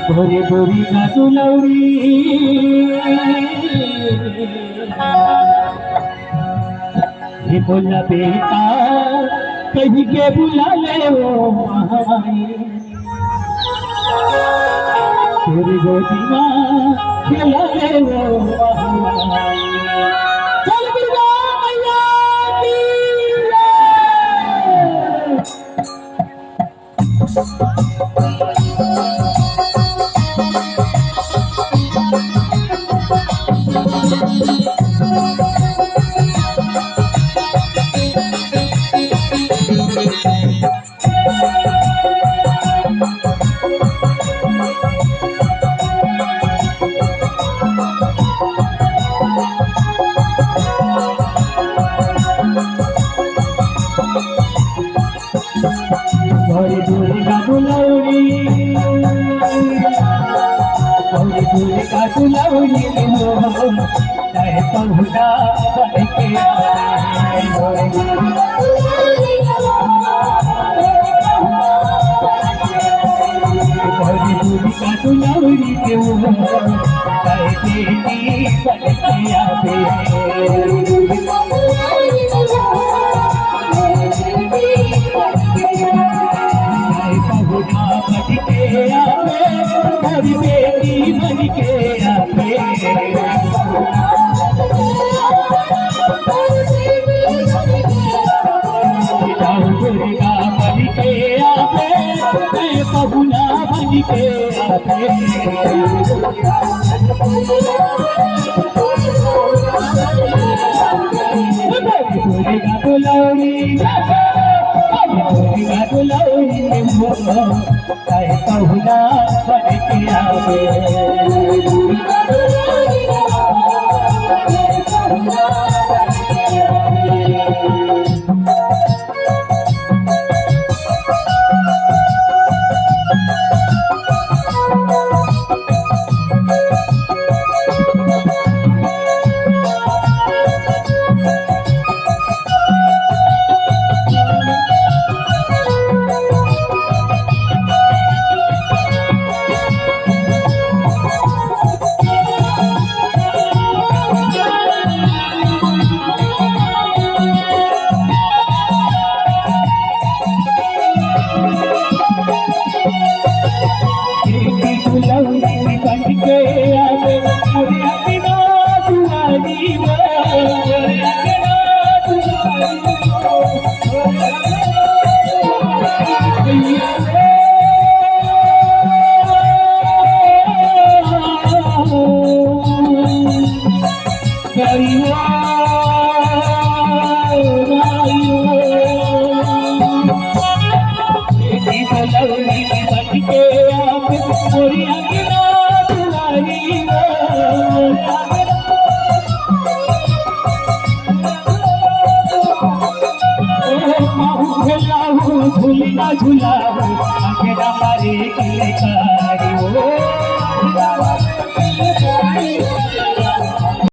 भोरे भोरी ना दुलौरी ये बोला बेटा कहीं के बुला ले वो माई तेरी गोदी माँ खिला ले वो माई चल दुर्गा मैया भोरे दुर्गा दुलौरी भोरे दुर्गा दुलौरी हो चाहे पहुँचा बन के भोरे दुर्गा दुलौरी हो चाहे बेटी बन के आवे बेटी बन के आवे दुर्गा बन के आवे पहुना बन के आवे दुर्गा दुलौरी दुर्गा दुलौरी चाहे पहुना बन के आवे झूला झूला मारे